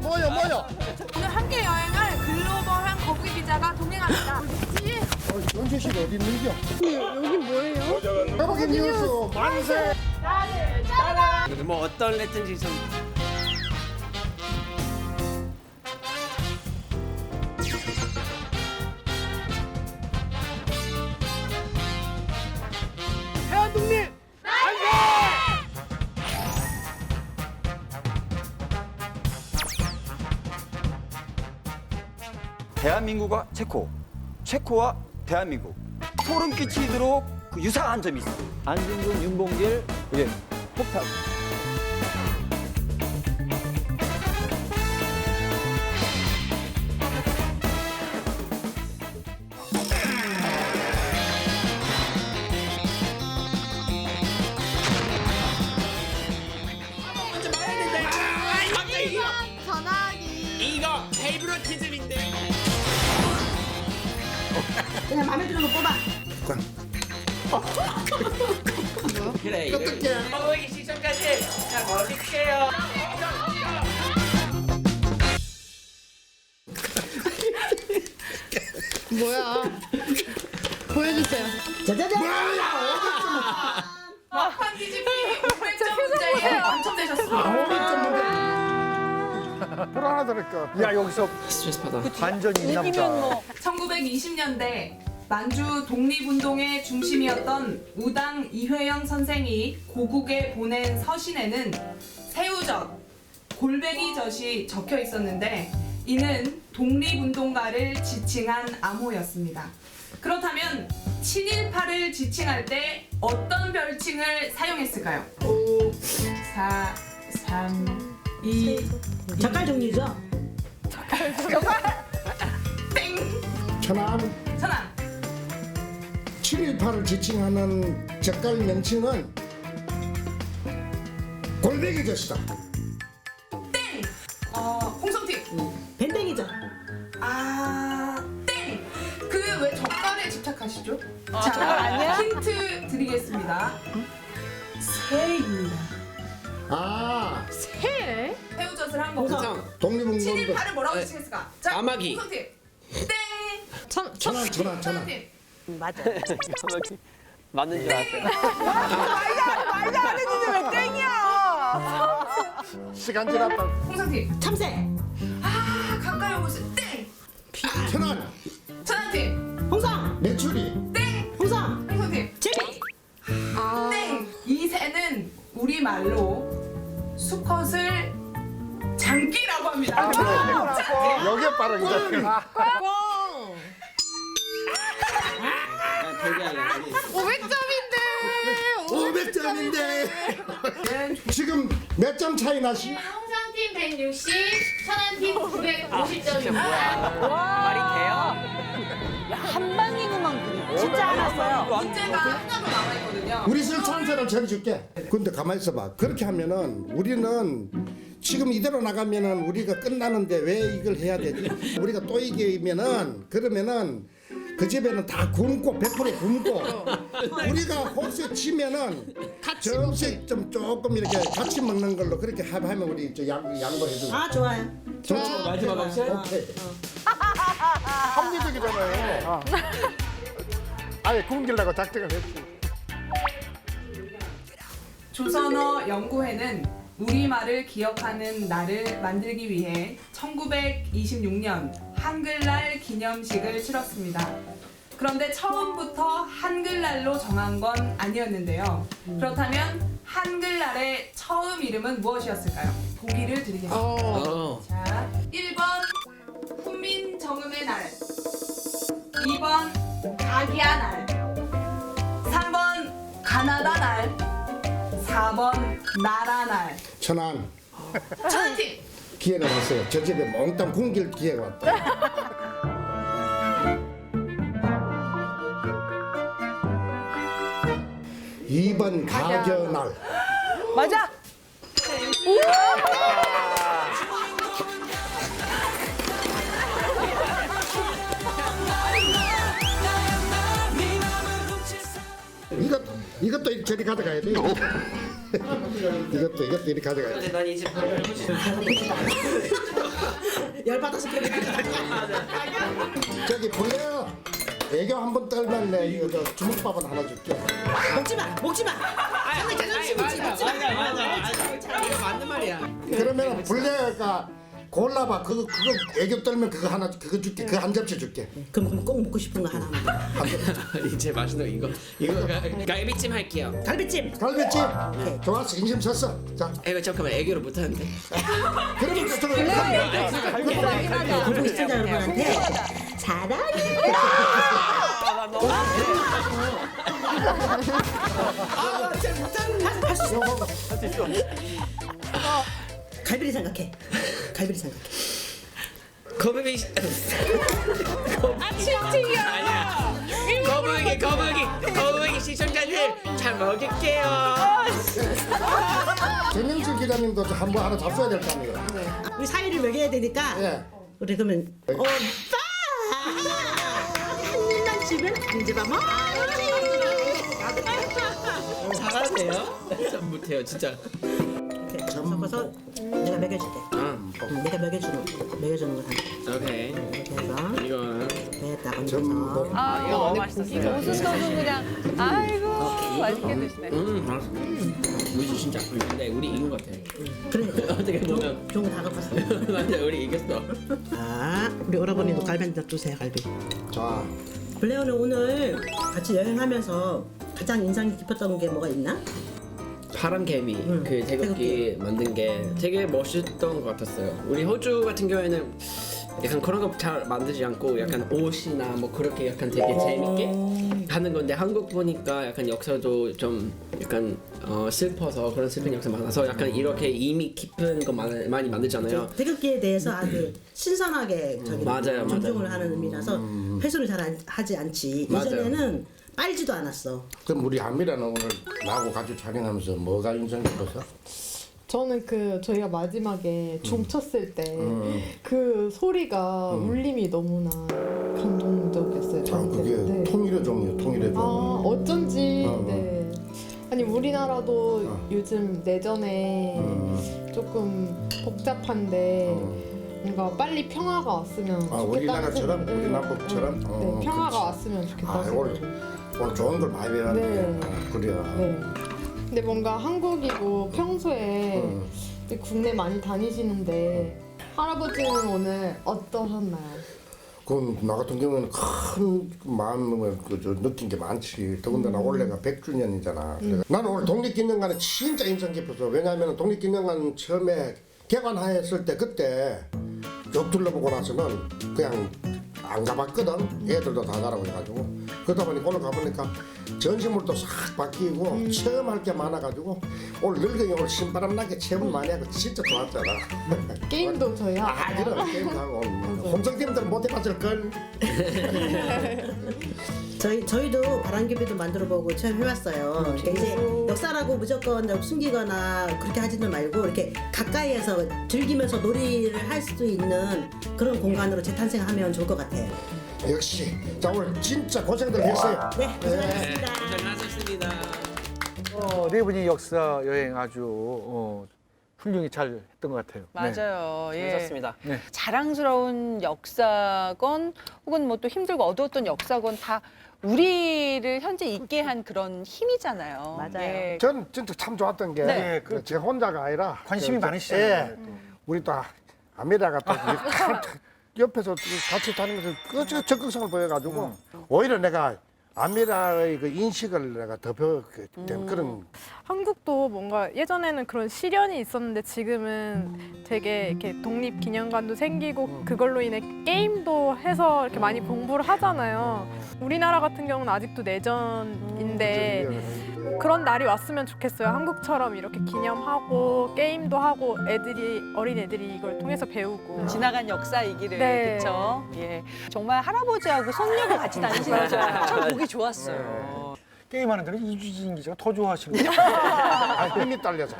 뭐요? 오늘 함께 여행할 글로벌한 거북이 기자가 동행합니다. 연주 씨 어디 있는겨? 여기 뭐예요? 거북이 뉴스 만세! 뭐 어떤 레슨지 좀 대한독립! 대한민국과 체코, 체코와 대한민국 소름 끼치도록 그 유사한 점이 있어요. 안진근, 윤봉길, 예. 폭탄. 전화기. 이거 페이브러티즘인데. 그냥 마음에 드는 거 뽑아. 그래 이거 먹기 직전까지 자 먹을게요. 뭐야? 보여주세요. 짜자잔. 막판 뒤집기 500점 문제예요. 당첨되셨습니다. 불안하다니까. 야 여기서 스트레스 받아. 반전이 있나 보다. 1920년대 만주 독립운동의 중심이었던 우당 이회영 선생이 고국에 보낸 서신에는 새우젓, 골뱅이젓이 적혀 있었는데 이는 독립운동가를 지칭한 암호였습니다. 그렇다면 친일파를 지칭할 때 어떤 별칭을 사용했을까요? 5, 4, 3, 2, 젓갈 종류죠? 땡! 천안 천안! 친일파를 지칭하는 젓갈 명칭은 골뱅이젓이다. 땡! 홍성팀! 밴댕이죠? 아, 땡! 그 왜 젓갈에 집착하시죠? 자, 힌트 드리겠습니다. 새입니다. 아, 새우젓을 한 거죠. 독립운동도 친일파를 뭐라고 지칭했을까? 자, 까마귀. 홍성팀! 땡! 천안. 홍성팀! 맞는 줄 알았어요. 시간 지났다. 홍성팀! 참새. 아, 가까이 오고 있어요. 땡! 천안 천안팀! 홍성. 메추리 땡! 홍성. 홍성팀! 제비. 땡! 이 새는 우리말로 수컷을 장기라고 합니다. 여기에 바로 이제. 500점인데 지금 몇 점 차이 나시? 홍상팀 160, 천안팀 950점입니다. 말이 돼요? 문제가 하나도 남아있거든요. 우리 술 찬스를 전해줄게. 근데 가만히 있어봐. 그렇게 하면은 우리는 지금 이대로 나가면은 우리가 끝나는데 왜 이걸 해야 되지? 우리가 또 이기면은 그러면은 그 집에는 다 굶고 100% 굶고 우리가 혹시 치면은 점씩 좀 조금 이렇게 같이 먹는 걸로 그렇게 하면 우리 저 양보해 줘. 아 좋아요. 좋죠? 마지막 옵션? 오케이. 합리적이잖아요. 아예 굶기려고 작정을 했지. 조선어 연구회는 우리말을 기억하는 날을 만들기 위해 1926년 한글날 기념식을 치렀습니다. 그런데 처음부터 한글날로 정한 건 아니었는데요. 그렇다면 한글날의 처음 이름은 무엇이었을까요? 보기를 드리겠습니다. 자, 1번 훈민정음의 날, 2번 가기야 날, 3번 가나다 날, 4번 나라 날. 천안 천안팀! 기회가 왔어요. 저 집에 몽땅 굶길 기회가 왔다. 2번 가견날. 맞아. 이것도 저리 가져가야 돼. 이것도 이렇게 가져가야 돼. 난 이제 열받아서 그래. 저기 불려요. 애교 한 번 떨면 내 이거 저 주먹밥은 하나 줄게. 먹지 마, 먹지 마. 상대 자존심 있지, 먹지 마. 이거 맞는 말이야. 그러면 불려가 골라봐. 그거 애교 떨면 그거 하나 그거 줄게. 그 한 접시 줄게. 그럼 꼭 먹고 싶은 거 하나만. 이제 맛있는 거 이거 갈비찜 할게요. 갈비찜. 갈비찜. 좋았어. 인심 썼어. 자, 이거 잠깐만 애교를 못하는데. 그러면 또 보고 시청자 여러분한테 사랑해. 할수 있어. 갈비를 생각해. 갈비를 생각해. 거북이 치팅이야. 거북이 시청자들 잘 먹을게요. 전영철 기자님도 한번 하나 잡숴야 될 거 아니에요. 우리 사이를 먹여야 되니까. 예. 우리 그러면 오빠 한 입만 주면 안 집어먹지. 잘하세요. 전 못해요 진짜. 이렇게 섞어서 내가 먹여줄게. 내가 먹여주는 거 사람. 오케이. 이렇게 해서 이거는 배에다 얹어서. 전복. 아, 이거 너무 맛있었어요. 오수서는 그냥 아이고 맛있게 드시네. 맛있어. 우리 진짜 근데 우리 이긴 것 같아. 그러니까 어떻게 보면 좋은 거 다 갖고 왔어. 맞아 우리 이겼어. 아, 우리 오라버니도 갈비 한 주세요, 갈비. 자, 블레오는 오늘 같이 여행하면서 가장 인상이 깊었던 게 뭐가 있나? 파란 개미 그 태극기 만든 게 되게 멋있던 것 같았어요. 우리 호주 같은 경우에는 약간 그런 거 잘 만들지 않고 약간 옷이나 뭐 그렇게 약간 되게 재밌게 하는 건데 한국 보니까 약간 역사도 좀 약간 슬퍼서 그런 슬픈 역사 많아서 약간 이렇게 의미 깊은 거 많이 만들잖아요. 태극기에 대해서 아주 신선하게 저기 맞아요, 존중을 맞아요. 하는 의미라서 훼손을 잘 하지 않지. 맞아요. 예전에는 빨지도 않았어. 그럼 우리 아미라는 오늘 나하고 같이 촬영하면서 뭐가 인상 깊어서? 저는 저희가 마지막에 종 쳤을 때 그 소리가 울림이 너무나 감동적이었어요. 아, 저한테. 그게 네. 통일의 종이요, 통일의 종. 아, 어쩐지 어. 네. 아니 우리나라도 요즘 내전에 조금 복잡한데 뭔가 빨리 평화가 왔으면 아, 좋겠다는 우리나라처럼, 생각- 우리 남북처럼? 네, 어, 평화가 그렇지. 왔으면 좋겠다. 아, 오늘 좋은 걸 많이 배웠네. 네. 그래요. 네. 근데 뭔가 한국이고 평소에 이제 국내 많이 다니시는데 할아버지는 오늘 어떠셨나요? 그럼 나 같은 경우는 큰 마음을 느낀 게 많지. 더군다나 올해가 100주년이잖아. 나는 오늘 독립기념관에 진짜 인상 깊었어. 왜냐하면 독립기념관 처음에 개관하였을 때 그때 쭉 둘러보고 나서는 그냥 안 가봤거든. 애들도 다 가라고 해가지고. 그러다 보니까 오늘 가보니까 전시물도 싹 바뀌고 체험할 게 많아가지고 오늘 늙은이 오늘 신바람 나게 체험을 많이 하고 진짜 좋았잖아. 게임도 저희 아, 하고 그럼 게임도 하고 홍성팀들은 못 해봤을 걸. 저희도 바람개비도 만들어보고 체험해봤어요. 그러니까 이제 역사라고 무조건 숨기거나 그렇게 하지는 말고 이렇게 가까이에서 즐기면서 놀이를 할 수 있는 그런 공간으로 재탄생하면 좋을 것 같아요. 역시 자 오늘 진짜 고생들 했어요. 네, 고생하셨습니다. 고생하셨습니다. 네 분이 역사 여행 아주 훌륭히 잘 했던 것 같아요. 맞아요. 예. 재밌었습니다. 자랑스러운 역사건 혹은 뭐 또 힘들고 어두웠던 역사건 다 우리를 현재 있게 한 그런 힘이잖아요. 맞아요. 예. 저는 진짜 참 좋았던 게 네. 제 혼자가 아니라 관심이 저- 많으시잖아요. 예. 우리 또 아미라가 또 옆에서 같이 다니면서 그 적극성을 보여가지고 오히려 내가 아미라의 그 인식을 내가 더 배우게 된 그런 한국도 뭔가 예전에는 그런 시련이 있었는데 지금은 되게 이렇게 독립기념관도 생기고 그걸로 인해 게임도 해서 이렇게 많이 공부를 하잖아요. 우리나라 같은 경우는 아직도 내전인데 그런 날이 왔으면 좋겠어요. 한국처럼 이렇게 기념하고 게임도 하고 어린 애들이 이걸 통해서 배우고. 지나간 역사이기를 네. 그렇죠. 예. 정말 할아버지하고 손녀가 같이 다니시는 거 참 보기 좋았어요. 게임하는 데는 이주진 기자가 더 좋아하시는 거예요. 아, 힘이 딸려서.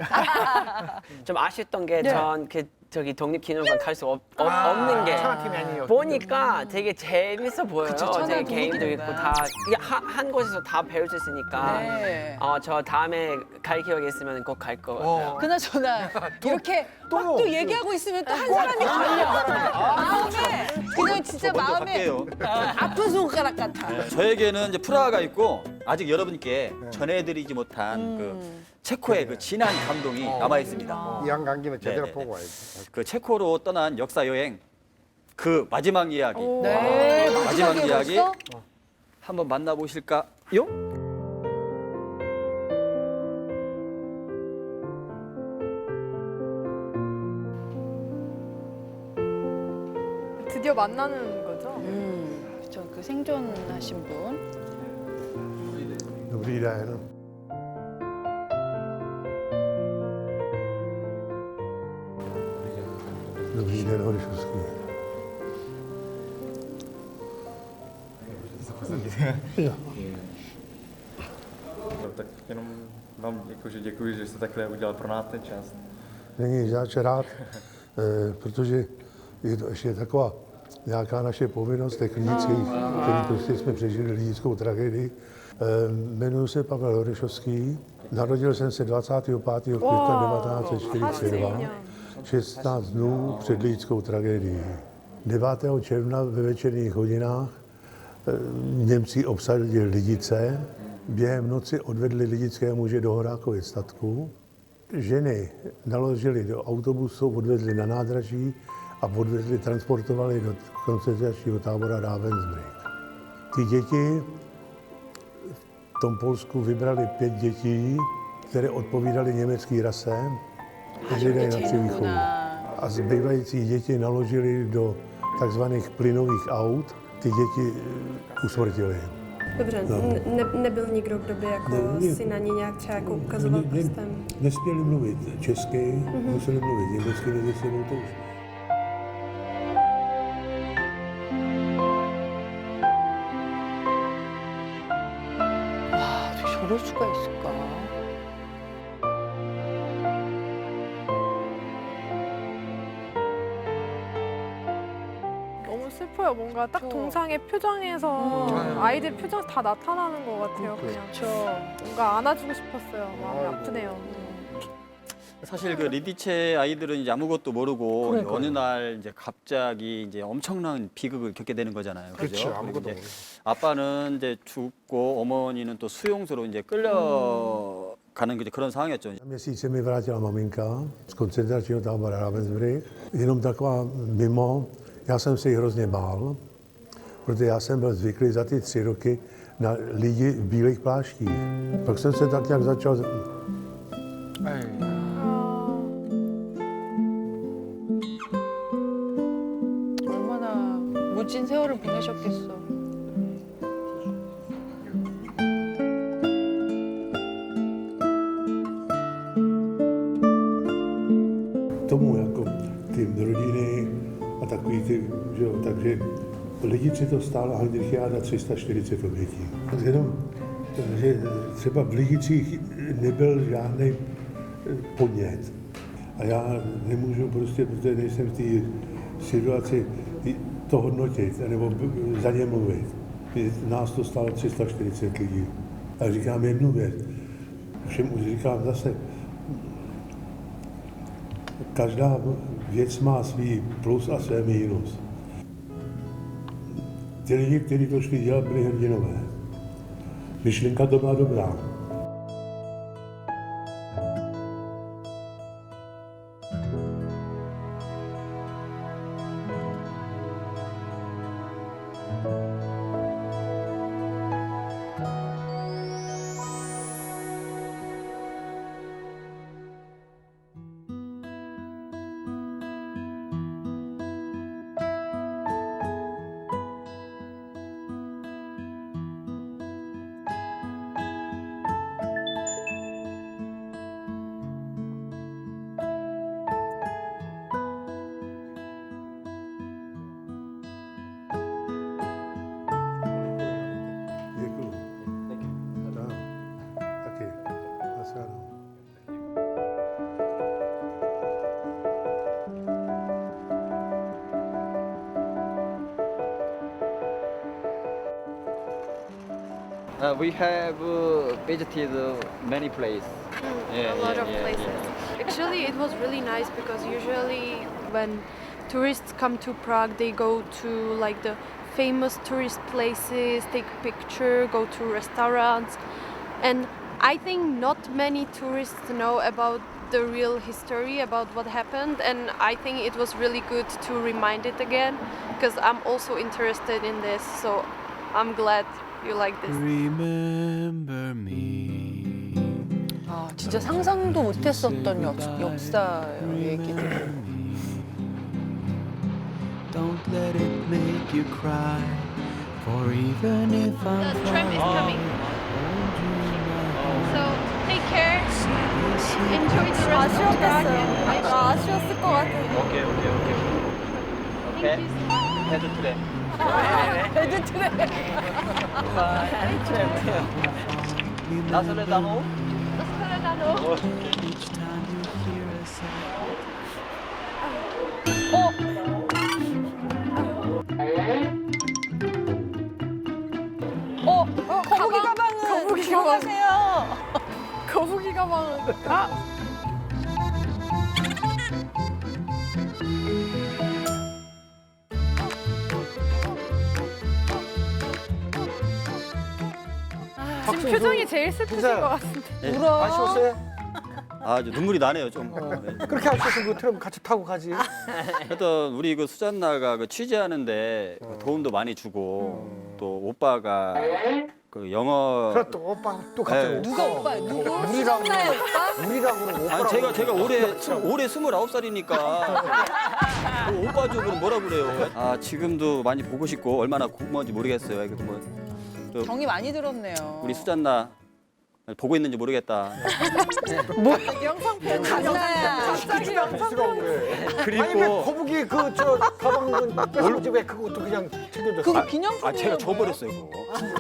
좀 아쉬웠던 게 전 저기 독립기념관 갈 수 없는 게 천안팀이 아니에요. 보니까 되게 재밌어 보여요. 그쵸, 천안 되게 게임도 있고 독립기념관. 다 이게 한 곳에서 다 배울 수 있으니까 네. 저 다음에 갈 기회가 있으면 꼭 갈 것 같아요. 그나저나 이렇게 막 또 얘기하고 있으면 또 한 사람이 걸려. 마음에 그냥 진짜 마음에 갈게요. 아픈 손가락 같아. 네, 저에게는 이제 프라하가 있고 아직 여러분께 전해드리지 못한 그 체코의 그 진한 감동이 남아 있습니다. 이왕 간 김에 제대로 네네네. 보고 와야지. 그 체코로 떠난 역사 여행 그 마지막 이야기. 네, 마지막 마지막에 이야기 벌써? 한번 만나보실까요? 드디어 만나는 거죠? 그렇죠. 그 생존하신 분. Dobrý den. Dobrý den, Horišovský. No, tak jenom vám jakože děkuji, že jste takhle udělal pro nás ten čas. Není zač rád, protože je to ještě taková nějaká naše povinnost technických, který prostě jsme přežili lidickou tragédii. Jmenuji se Pavel Horišovský, narodil jsem se 25. května 1942, 16 dnů před lidickou tragédií. 9. června ve večerních hodinách Němci obsadili Lidice, během noci odvedli lidické muže do Horákově statku. Ženy naložili do autobusu, odvezli na nádraží a odvezli, transportovali do koncentračního tábora Ravensbrück. Ty děti v tom Polsku vybrali 5 dětí, které odpovídaly německé rase, kteří dají na přivýchovu. A zbývající děti naložili do takzvaných plynových aut, ty děti usmrtili. Dobře, nebyl nikdo, kdo by jako si na ně nějak třeba jako ukazoval prstem? Nesměli mluvit česky, museli mluvit německy, mezi sebou to už. 와, 저럴 수가 있을까? 너무 슬퍼요. 뭔가 딱 동상의 표정에서 아이들 표정 다 나타나는 것 같아요. 그냥 뭔가 안아주고 싶었어요. 마음이 아프네요. 사실 그 리디체 아이들은 이제 아무것도 모르고 이제 어느 날 이제 갑자기 이제 엄청난 비극을 겪게 되는 거잖아요. 그죠? 그렇죠. 아무것도 이제 모르고. 아빠는 이제 죽고 어머니는 또 수용소로 이제 끌려가는 그런 상황이었죠. Měsíce mi vrátila maminka z koncentračního tábora Ravensbrück, jenom taková mimo. Já jsem se jí hrozně bál, protože já jsem byl zvyklý za ty 3 roky na lidi v bílých pláštích. Pak jsem se tak nějak začal... 얼마나 무진 세월을 보내셨겠어. Tomu jako ty rodiny a takový ty, že jo, takže Lidici to stálo Heidrichiáda 340 obětí. Jenom, že třeba v Lidicích nebyl žádný podnět. A já nemůžu prostě, protože nejsem v té situaci to hodnotit, nebo za ně mluvit. Nás to stálo 340 lidí. A říkám jednu věc. Všem už říkám zase, každá věc má svý plus a své mínus. Ty lidi, kteří to šli dělat, byli hrdinové. Myšlenka to byla dobrá. We have visited many places. A lot of places. Actually, it was really nice because usually when tourists come to Prague, they go to like the famous tourist places, take picture, go to restaurants, and I think not many tourists know about the real history about what happened, and I think it was really good to remind it again because I'm also interested in this, so I'm glad you like this. Remember me. 아, 진짜 상상도 못했었던 역사 얘기들. Don't let it make you cry. For even if I'm The tram is coming. So take care. Enjoy the rest of Prague. 아쉬웠을 것 같아요. 오케이. 헤드 트랩. 헤드 트랙. 나설레다노. each time you hear a sound. 거북이 가방은 거북이 들어가세요. 거북이 가방은 지금 표정이 제일 슬프신 것 같은데. 울어. 아쉬웠어요? 아주 눈물이 나네요 좀. 네. 그렇게 아쉬웠으면 그 트램 같이 타고 가지. 하여튼 우리 그 수잔나가 그 취재하는데 그 도움도 많이 주고 또 오빠가 그 영어 그것도 오빠 또 갑자기 네. 누가 오빠? 누구? 우리라고 수잔나의 오빠? 우리라고 그러고 아니 오빠라고. 제가 올해 29살이니까 뭐 오빠 쪽으로 뭐라 그래요? 아 지금도 많이 보고 싶고 얼마나 고마운지 모르겠어요. 그래도 뭐 또 정이 많이 들었네요. 우리 수잔나 보고 있는지 모르겠다. 영상 편 장난야. 갑자기 영상 편. 아니 왜 그리고 거북이 그 저 가방은 뺏어오지 왜 그것도 그냥 챙겨줬어? 그거 기념품이에요. 아 제가 줘버렸어요 그거.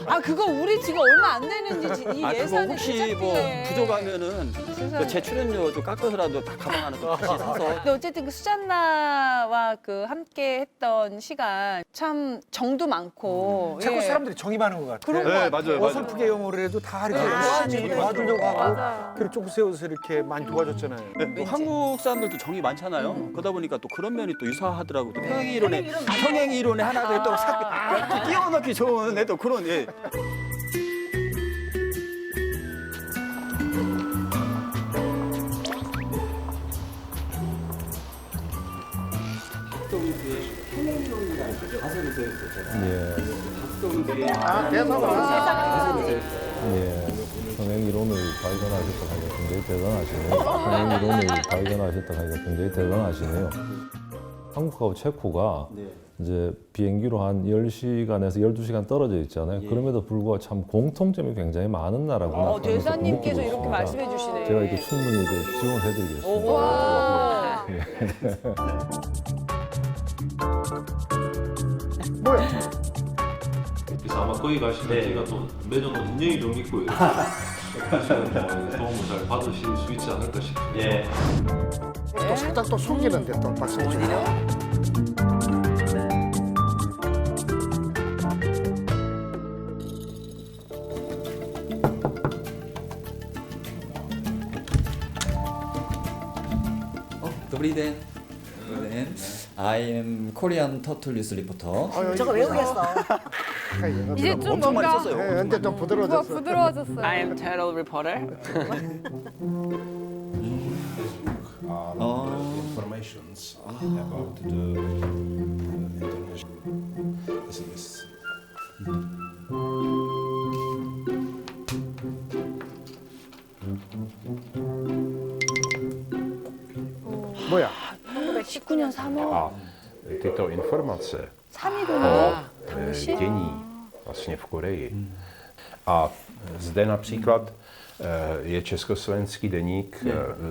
아 그거 우리 지금 얼마 안 되는지 이 아 그거 예산에 혹시 뭐 부족하면은 세상에. 제 출연료 좀 깎아서라도 다 가방 하나 또 다시 사서. 근데 어쨌든 그 수잔나와 그 함께 했던 시간 참 정도 많고 자꾸 예. 사람들이 정이 많은 것 같아. 그런 것 네, 같아요. 맞아요. 어설프게 영어를 해도 다 이렇게 열심히 도와주려고 하고 맞아요. 그리고 쪽 세워서 이렇게 많이 도와줬잖아요. 뭐 한국 사람들도 정이 많잖아요. 그러다 보니까 또 그런 면이 또 유사하더라고요. 또 평행 이론에 하나를 또 끼워 넣기 좋은 또 그런 예. 아 대사가 예, 평행 이론을 발견하셨다고 하니까 굉장히 대단하시네요. 평행 이론을 발견하셨다고 하니까 굉장히 대단하시네요. 한국하고 체코가 이제 비행기로 한 10시간에서 12시간 떨어져 있잖아요. 그럼에도 불구하고 참 공통점이 굉장히 많은 나라구나. 대사님께서 느끼고 이렇게 있습니다. 말씀해 주시네. 제가 이렇게 충분히 이제 지원을 해드리겠습니다. 와. 그래서 아마 거기 가시면 제가 또 매년 굉장히 좀 믿고 도움을 잘 받으실 수 있지 않을까 싶습니다. 또 살짝 또 숨기는데 또 박수해 주고. Dobrý den. Dobrý den. I am Korean Turtle News reporter. 저거 외우겠어. 이제 좀 엄청 많이 뭔가 썼어요. 예, 근데 좀 부드러워졌어. 부드러워졌어요. I'm Turtle Reporter. Informations about the international business. 뭐야? 19년 3월. Tyto informace 3일로 당시 dění vlastně v Koreji. A zde například je československý deník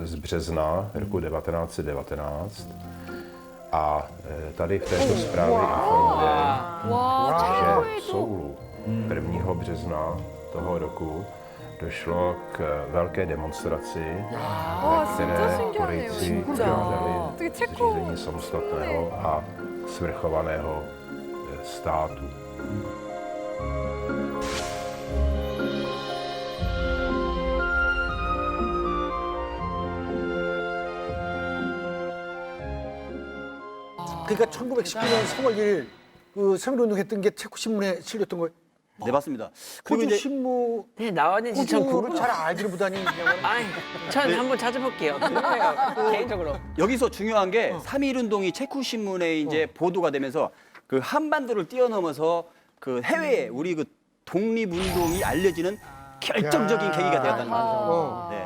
z března roku 1919 a tady v této zprávě informuje, že v Soulu 1. března toho roku došlo k velké demonstraci, ve které Korejci žádali zřízení samostatného a svrchovaného státu. 그러니까 1919년 3월 1일 그 세밀운동 했던 게 체코 신문에 실렸던 거예요. 네, 맞습니다. 호주 신문 네, 나왔는지 전 호주를 잘 알지는 못하니 아니, 전 한번 찾아볼게요. 궁금해요, 개인적으로. 여기서 중요한 게 3.1 운동이 체코 신문에 이제 보도가 되면서 그 한반도를 뛰어넘어서 그 해외에 우리 그 독립 운동이 알려지는 결정적인 계기가 되었다는 거죠. 네.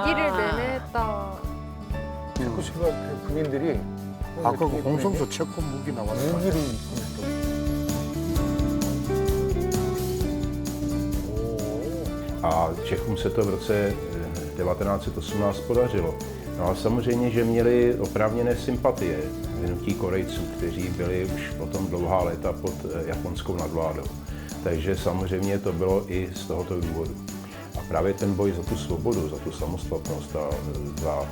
무기를 매매했다. 체코 국민들이 아까 그 홍성수 체코 무기 나왔어. 무기를 A Čechům se to v roce 1918 podařilo. No a samozřejmě, že měli oprávněné sympatie vynutí Korejců, kteří byli už potom dlouhá léta pod japonskou nadvládou. Takže samozřejmě to bylo i z tohoto důvodu. A právě ten boj za tu svobodu, za tu samostatnost a za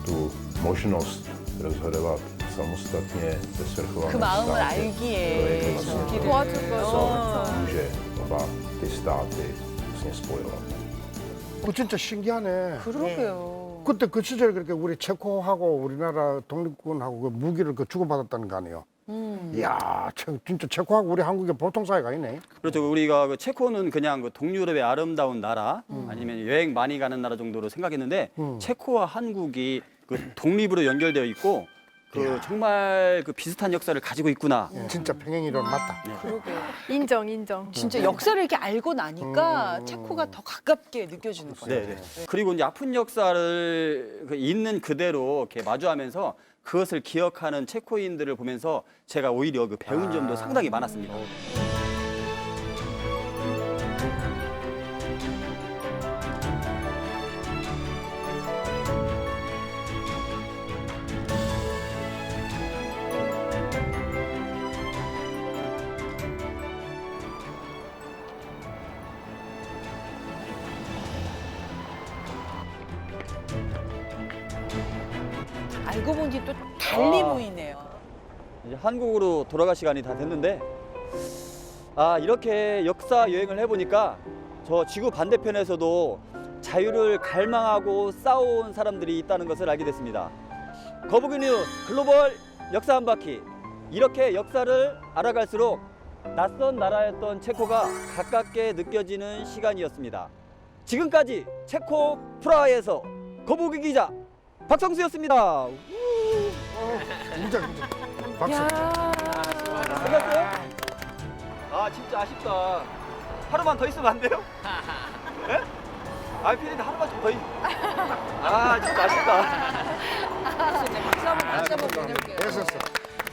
tu možnost rozhodovat samostatně ve svrchovaném 그 마음을 státě, 알기에 to je vlastně 도와줄 co může oba ty státy vlastně spojovat. 그 진짜 신기하네. 그러게요. 그때 그 시절에 그렇게 우리 체코하고 우리나라 독립군하고 그 무기를 그 주고받았다는 거 아니에요? 이야, 진짜 체코하고 우리 한국의 보통 사이가 아니네. 그렇죠. 우리가 그 체코는 그냥 그 동유럽의 아름다운 나라 아니면 여행 많이 가는 나라 정도로 생각했는데 체코와 한국이 그 독립으로 연결되어 있고 그 정말 그 비슷한 역사를 가지고 있구나. 진짜 평행이론 맞다. 그러게요. 인정. 진짜 역사를 이렇게 알고 나니까 체코가 더 가깝게 느껴지는 거예요. 네. 그리고 이제 아픈 역사를 그 있는 그대로 이렇게 마주하면서 그것을 기억하는 체코인들을 보면서 제가 오히려 그 배운 점도 상당히 많았습니다. 알고 보니 또 달리 보이네요. 이제 한국으로 돌아갈 시간이 다 됐는데 아 이렇게 역사 여행을 해보니까 저 지구 반대편에서도 자유를 갈망하고 싸워온 사람들이 있다는 것을 알게 됐습니다. 거북이 뉴스 글로벌 역사 한 바퀴 이렇게 역사를 알아갈수록 낯선 나라였던 체코가 가깝게 느껴지는 시간이었습니다. 지금까지 체코 프라하에서 거북이 기자 박성수였습니다. 진짜 박수. 끝났어요? 아 진짜 아쉽다. 하루만 더 있으면 안 돼요? 예? 아 피디님 하루만 좀 더 있. 아 진짜 아쉽다. 박수 한번 다시 한번 보낼게요.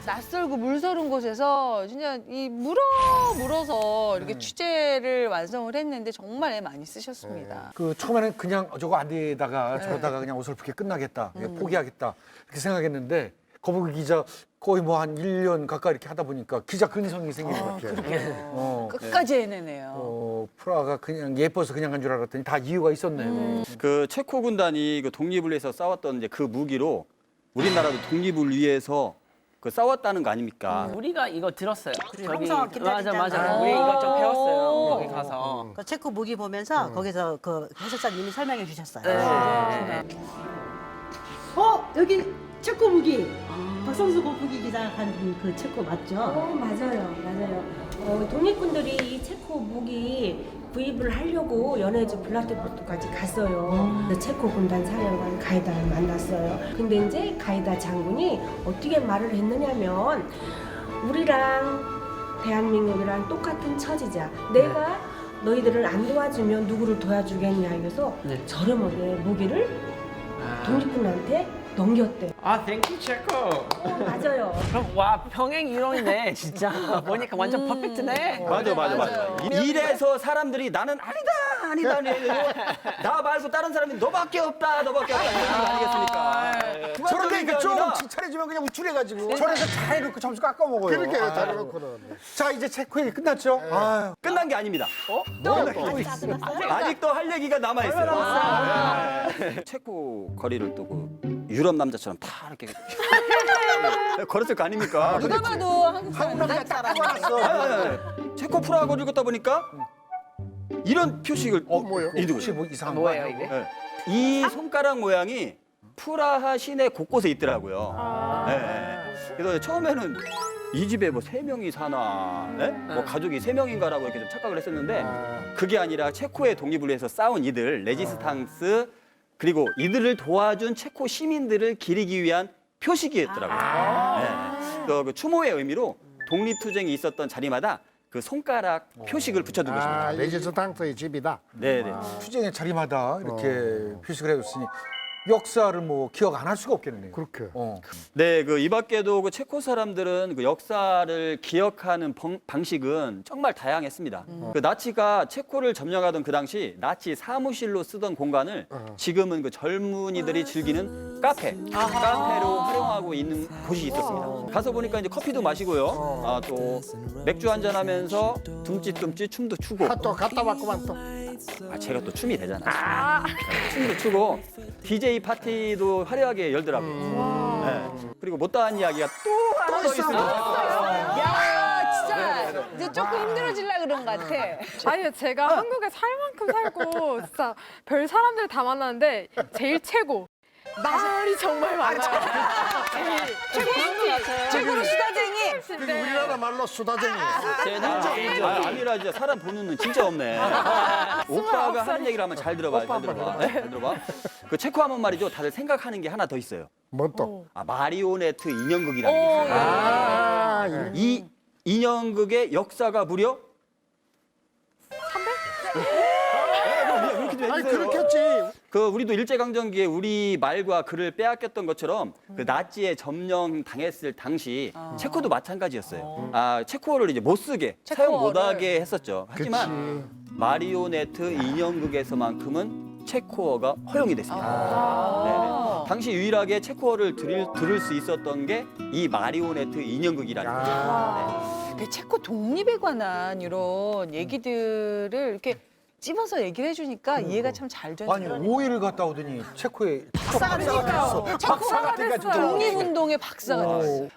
낯설고 물서른 곳에서 진짜 이 물어서 이렇게 취재를 완성을 했는데 정말 애 많이 쓰셨습니다. 그 처음에는 그냥 저거 안 되다가 저러다가 그냥 어설프게 끝나겠다, 포기하겠다 이렇게 생각했는데 거북이 기자 거의 뭐 한 1년 가까이 이렇게 하다 보니까 기자 근성이 생기는 것 같아요. 끝까지 해내네요. 프라하가 그냥 예뻐서 그냥 간 줄 알았더니 다 이유가 있었네요. 그 체코 군단이 그 독립을 위해서 싸웠던 이제 그 무기로 우리나라도 독립을 위해서 그 싸웠다는 거 아닙니까? 우리가 이거 들었어요. 항상 기다리잖아. 맞아. 우리 이거 좀 배웠어요. 거기 가서. 그 체코 무기 보면서 거기서 그 해설사님이 설명해 주셨어요. 여기 체코 무기. 박성수 거북이 기자 한 그 체코 맞죠? 맞아요. 독립군들이 이 체코 무기 구입을 하려고 연해주 블라디보스토크까지 갔어요. 그래서 체코 군단 사령관 가이다를 만났어요. 근데 이제 가이다 장군이 어떻게 말을 했느냐면 우리랑 대한민국이랑 똑같은 처지자. 내가 너희들을 안 도와주면 누구를 도와주겠냐 해서 저렴하게 무기를 독립군한테 넘겼대. 아, 땡큐 체코. 맞아요. 그럼 와 평행 이론이네 진짜. 보니까 완전 퍼펙트네. 맞아. 이래서 사람들이 나는 아니다. 나 말고 다른 사람이 너밖에 없다. 이런 거 아니겠습니까? 저런데 좀 칭찬해주면 그냥 우쭐해가지고 저래서 잘 해놓고 점수 깎아 먹어요. 그렇게 잘해놓고는. 자 이제 체코 얘기 끝났죠? 아유. 끝난 게 아닙니다. 또 아직도 할 얘기가 남아 있어요. 체코 거리를 또 유럽 남자처럼 다 이렇게 걸었을 거 아닙니까? 누가 봐도 한국 사람인데? 체코 프라하고를 걷다 보니까 이런 표식을 이두고 혹시 뭐 이상한 뭐예요, 거예요? 이게? 네. 이 손가락 모양이 프라하 시내 곳곳에 있더라고요. 네. 그래서 처음에는 이 집에 뭐 3명이 사나, 네? 뭐 가족이 3명인가라고 이렇게 좀 착각을 했었는데 그게 아니라 체코의 독립을 위해서 싸운 이들, 레지스탕스, 그리고 이들을 도와준 체코 시민들을 기리기 위한 표식이었더라고요. 네. 그 추모의 의미로 독립투쟁이 있었던 자리마다 그 손가락 표식을 붙여둔 것입니다. 레지스탕스의 집이다. 네네. 투쟁의 자리마다 이렇게 표식을 해줬으니 역사를 뭐 기억 안 할 수가 없겠네요. 그렇게. 네, 그 이 밖에도 그 체코 사람들은 그 역사를 기억하는 방식은 정말 다양했습니다. 그 나치가 체코를 점령하던 그 당시 나치 사무실로 쓰던 공간을 지금은 그 젊은이들이 즐기는 카페로 활용하고 있는 곳이 있었습니다. 가서 보니까 이제 커피도 마시고요. 또 맥주 한잔 하면서 둠칫둠칫 춤도 추고. 또 갔다 왔구만 또. 제가 또 춤이 되잖아요. 춤도 추고 DJ 파티도 화려하게 열더라고요. 네. 그리고 못다한 이야기가 또 하나 더 있습니다. 야, 진짜 이제 조금 힘들어질라 그런 것 같아. 아니요, 제가 한국에 살 만큼 살고 진짜 별 사람들 다 만났는데 제일 최고. 말이 정말 많아요. 최고로 수다쟁이. 우리나라 말로 수다쟁이. 아미라 진짜 사람 보는 눈 진짜 없네. 오빠가 하는 얘기를 한번 잘 들어봐. 잘 들어봐. 네? 잘 들어봐. 그 체코 하면 말이죠. 다들 생각하는 게 하나 더 있어요. 뭔 또? 마리오네트 인형극이라는 게 있어요. 이 인형극의 역사가 무려 300? 아니 그렇겠지. 그 우리도 일제강점기에 우리 말과 글을 빼앗겼던 것처럼 그 나치에 점령 당했을 당시 체코도 마찬가지였어요. 체코어를 이제 못 쓰게 사용 못하게 했었죠. 하지만 마리오네트 인형극에서만큼은 체코어가 허용이 됐습니다. 네네. 당시 유일하게 체코어를 들을 수 있었던 게 이 마리오네트 인형극이라는 거죠. 그 체코 독립에 관한 이런 얘기들을 이렇게 찝어서 얘기를 해주니까 이해가 참 잘 되는. 아니 5일 갔다 오더니 체코에 박사가 됐어요. 박사가 돼가지고 독립운동의 박사가 됐어요.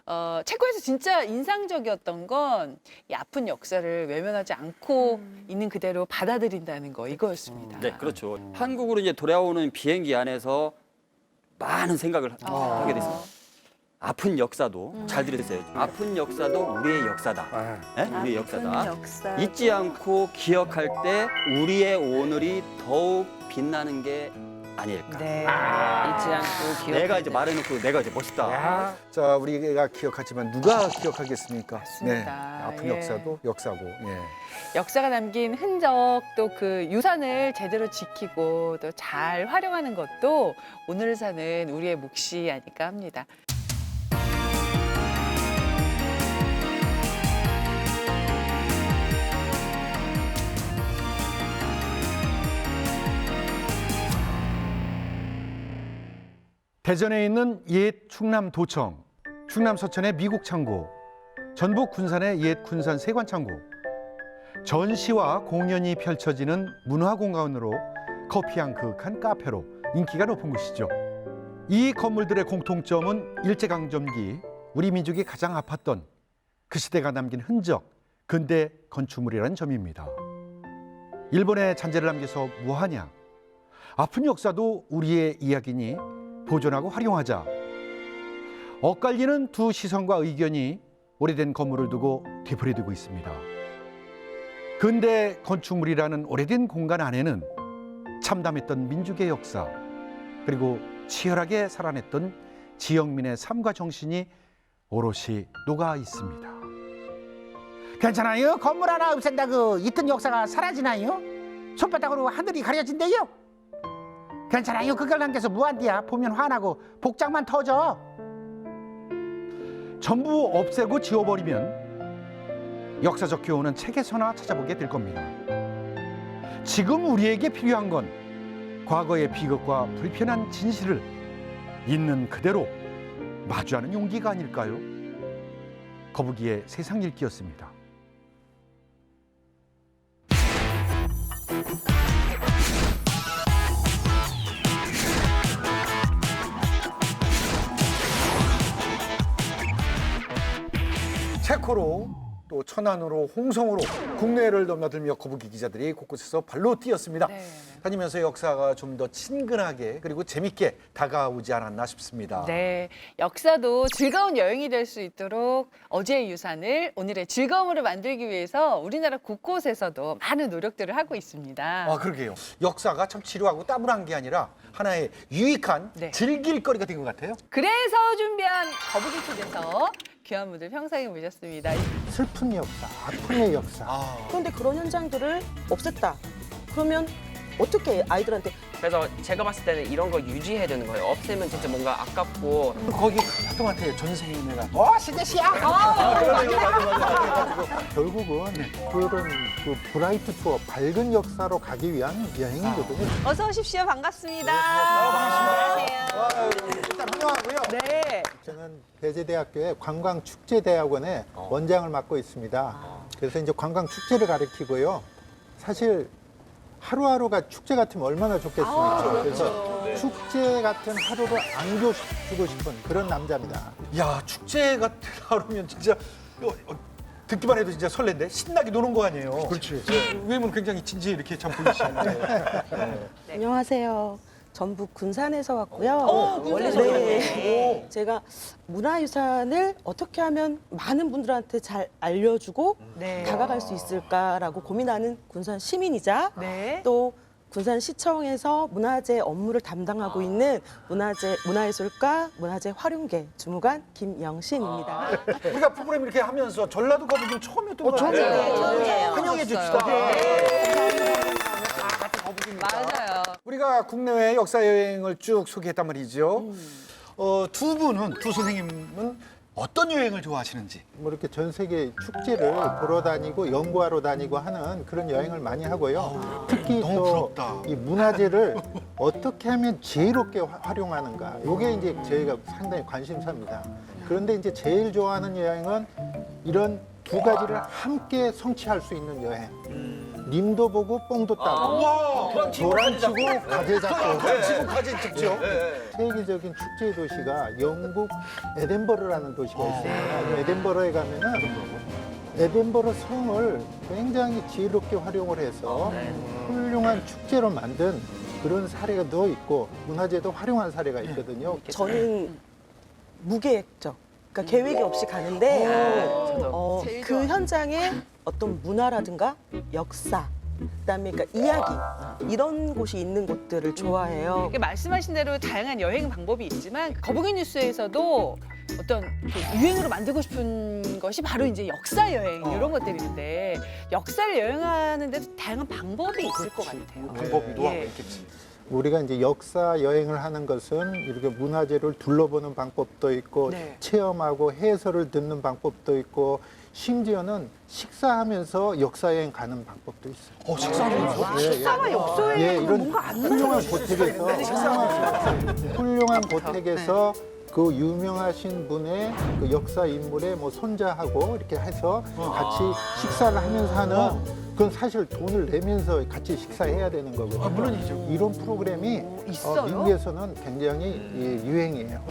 체코에서 진짜 인상적이었던 건 이 아픈 역사를 외면하지 않고 있는 그대로 받아들인다는 거 이거였습니다. 네, 그렇죠. 한국으로 이제 돌아오는 비행기 안에서 많은 생각을 하게 됐습니다. 아픈 역사도 잘 들으세요. 아픈 역사도 우리의 역사다. 네? 우리의 역사다. 잊지 않고 기억할 때 우리의 오늘이 더욱 빛나는 게 아닐까. 네. 잊지 않고 기억. 내가 이제 말해놓고 내가 이제 멋있다. 자, 우리가 기억하지만 누가 기억하겠습니까? 맞습니다. 네. 아픈 역사도 역사고. 예. 역사가 남긴 흔적 또 그 유산을 제대로 지키고 또 잘 활용하는 것도 오늘을 사는 우리의 몫이 아닐까 합니다. 대전에 있는 옛 충남도청, 충남 서천의 미국 창고, 전북 군산의 옛 군산 세관 창고, 전시와 공연이 펼쳐지는 문화 공간으로 커피향 그윽한 카페로 인기가 높은 곳이죠. 이 건물들의 공통점은 일제강점기 우리 민족이 가장 아팠던 그 시대가 남긴 흔적, 근대 건축물이라는 점입니다. 일본의 잔재를 남겨서 뭐하냐? 아픈 역사도 우리의 이야기니 보존하고 활용하자. 엇갈리는 두 시선과 의견이 오래된 건물을 두고 되풀이되고 있습니다. 근대 건축물이라는 오래된 공간 안에는 참담했던 민족의 역사, 그리고 치열하게 살아냈던 지역민의 삶과 정신이 오롯이 녹아 있습니다. 괜찮아요? 건물 하나 없앤다고 있던 역사가 사라지나요? 손바닥으로 하늘이 가려진대요? 괜찮아요. 그걸 남겨서 무한디야. 보면 화나고 복장만 터져. 전부 없애고 지워버리면 역사적 교훈은 책에서나 찾아보게 될 겁니다. 지금 우리에게 필요한 건 과거의 비극과 불편한 진실을 있는 그대로 마주하는 용기가 아닐까요? 거북이의 세상 읽기였습니다. 체코로 또 천안으로 홍성으로 국내를 넘나들며 거북이 기자들이 곳곳에서 발로 뛰었습니다. 다니면서 역사가 좀 더 친근하게 그리고 재밌게 다가오지 않았나 싶습니다. 네, 역사도 즐거운 여행이 될 수 있도록 어제의 유산을 오늘의 즐거움으로 만들기 위해서 우리나라 곳곳에서도 많은 노력들을 하고 있습니다. 아, 그러게요. 역사가 참 지루하고 따분한 게 아니라 하나의 유익한 즐길 거리가 된 것 같아요. 그래서 준비한 거북이 초대서 귀한 분들 평상에 모셨습니다. 슬픈 역사, 아픔의 역사. 그런데 그런 현장들을 없앴다. 그러면 어떻게 아이들한테? 그래서 제가 봤을 때는 이런 거 유지해야 되는 거예요. 없애면 진짜 뭔가 아깝고. 거기 활동한테 전생이네가. 신혜씨야! 결국은 그런 그 브라이트 투어, 밝은 역사로 가기 위한 여행이거든요. 어서 오십시오. 반갑습니다. 일단 환영하고요. 네. 저는 배재대학교의 관광축제대학원의 원장을 맡고 있습니다. 그래서 이제 관광축제를 가르치고요. 사실 하루하루가 축제 같으면 얼마나 좋겠습니까? 그래서 축제 같은 하루를 안겨주고 싶은 그런 남자입니다. 야, 축제 같은 하루면 진짜 듣기만 해도 진짜 설렌데 신나게 노는 거 아니에요? 그렇지. 왜냐면 굉장히 진지해 이렇게 참 보이시는데. 안녕하세요. 전북 군산에서 왔고요. 군산에서 네. 제가 문화유산을 어떻게 하면 많은 분들한테 잘 알려주고 다가갈 수 있을까라고 고민하는 군산 시민이자 또 군산시청에서 문화재 업무를 담당하고 있는 문화예술가 문화재 활용계 주무관 김영신입니다. 우리가 프로그램 이렇게 하면서 전라도 거북이는 처음이었던 것 같아요. 처음이에요. 처음이에요. 환영해 줍시다. 맞아요. 우리가 국내외 역사 여행을 쭉 소개했단 말이죠. 두 분은, 두 선생님은 어떤 여행을 좋아하시는지? 뭐 이렇게 전 세계 축제를 보러 다니고 연구하러 다니고 하는 그런 여행을 많이 하고요. 특히 또 이 문화재를 어떻게 하면 지혜롭게 활용하는가. 이게 이제 저희가 상당히 관심사입니다. 그런데 이제 제일 좋아하는 여행은 이런 두 가지를 함께 성취할 수 있는 여행. 님도 보고 뽕도 따고 도란 치고 가재 잡고 세계적인 축제 도시가 영국 에덴버러라는 도시가 있습니다. 에덴버러에 가면은 에덴버러 성을 굉장히 지혜롭게 활용을 해서 훌륭한 축제로 만든 그런 사례가 더 있고 문화재도 활용한 사례가 있거든요. 저는 무계획적, 그러니까 계획이 없이 가는데 그 현장에 어떤 문화라든가 역사, 그다음에 그러니까 이야기 이런 곳이 있는 곳들을 좋아해요. 이렇게 말씀하신 대로 다양한 여행 방법이 있지만 거북이 뉴스에서도 어떤 유행으로 만들고 싶은 것이 바로 이제 역사 여행 이런 것들인데 역사를 여행하는데도 다양한 방법이 있을 것 같아요. 방법이 노하우가 있겠지. 우리가 이제 역사 여행을 하는 것은 이렇게 문화재를 둘러보는 방법도 있고 체험하고 해설을 듣는 방법도 있고 심지어는 식사하면서 역사 여행 가는 방법도 있어요. 식사하면서? 식사와 역사 여행은 이런 뭔가 안 훌륭한 훌륭한 고택에서 그 유명하신 분의 그 역사 인물의 뭐 손자하고 이렇게 해서 같이 식사를 하면서 하는 그건 사실 돈을 내면서 같이 식사해야 되는 거거든요. 물론이죠. 이런 프로그램이 미국에서는 굉장히 유행이에요.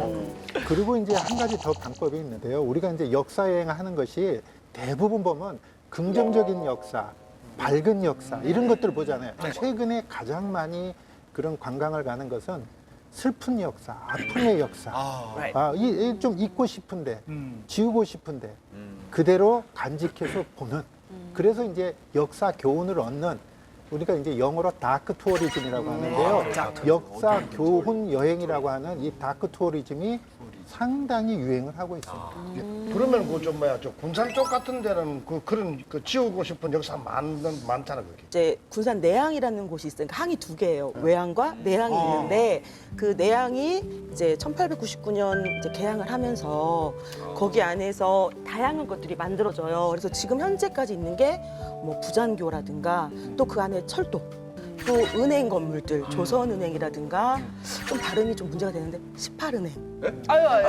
그리고 이제 한 가지 더 방법이 있는데요. 우리가 이제 역사 여행을 하는 것이 대부분 보면 긍정적인 역사, 밝은 역사 이런 것들을 보잖아요. 최근에 가장 많이 그런 관광을 가는 것은 슬픈 역사, 아픔의 역사. 좀 잊고 싶은데, 지우고 싶은데 그대로 간직해서 보는. 그래서 이제 역사 교훈을 얻는 우리가 이제 영어로 다크 투어리즘이라고 하는데요. 역사 교훈 여행이라고 하는 이 다크 투어리즘이 상당히 유행을 하고 있습니다. 그러면 그 좀 뭐야, 저 군산 쪽 같은 데는 그런 지우고 싶은 역사 많잖아 그게. 이제 군산 내항이라는 곳이 있으니까 항이 두 개예요. 외항과 내항이 있는데 그 내항이 이제 1899년 이제 개항을 하면서 거기 안에서 다양한 것들이 만들어져요. 그래서 지금 현재까지 있는 게 뭐 부잔교라든가 또 그 안에 철도. 또 은행 건물들, 조선은행이라든가 좀 발음이 좀 문제가 되는데 18은행. 아유.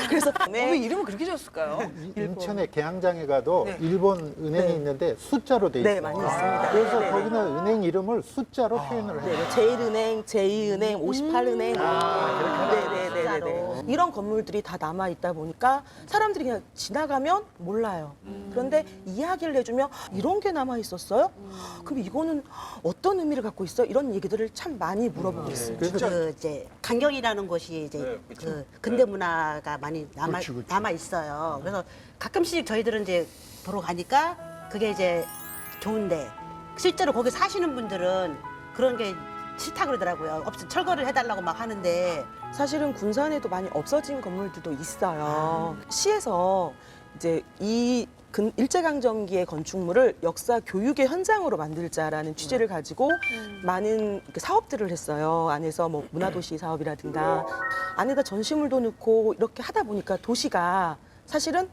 그래서 왜 이름을 그렇게 지었을까요? 인천의 계양장에 가도 일본 은행이 있는데 숫자로 돼 있어요. 네, 많이 있습니다. 그래서 거기는 은행 이름을 숫자로 표현을 해요. 제1은행, 제2은행, 58은행. 네네네. 네네네. 이런 건물들이 다 남아 있다 보니까 사람들이 그냥 지나가면 몰라요. 그런데 이야기를 해주면 이런 게 남아 있었어요? 그럼 이거는 어떤 의미를 갖고 있어요? 이런 얘기들을 참 많이 물어보고 있어요. 그 이제 강경이라는 곳이 이제 그 근대 문화가 많이 남아 있어요. 그래서 가끔씩 저희들은 이제 보러 가니까 그게 이제 좋은데 실제로 거기 사시는 분들은 그런 게 싫다 그러더라고요. 철거를 해달라고 막 하는데 사실은 군산에도 많이 없어진 건물들도 있어요. 시에서 이제 이 일제강점기의 건축물을 역사 교육의 현장으로 만들자라는 취지를 가지고 많은 사업들을 했어요. 안에서 뭐 문화도시 사업이라든가 안에다 전시물도 넣고 이렇게 하다 보니까 도시가 사실은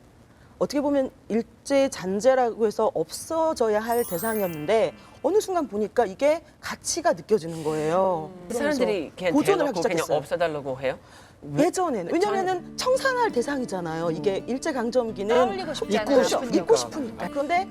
어떻게 보면 일제 잔재라고 해서 없어져야 할 대상이었는데 어느 순간 보니까 이게 가치가 느껴지는 거예요. 사람들이 그냥 보존을 하기 대놓고 그냥 시작했어요. 없애달라고 해요? 예전에는 왜냐면은 청산할 대상이잖아요. 이게 일제 강점기는 떠올리고 싶지 않아요. 잊고 싶으니까. 그런데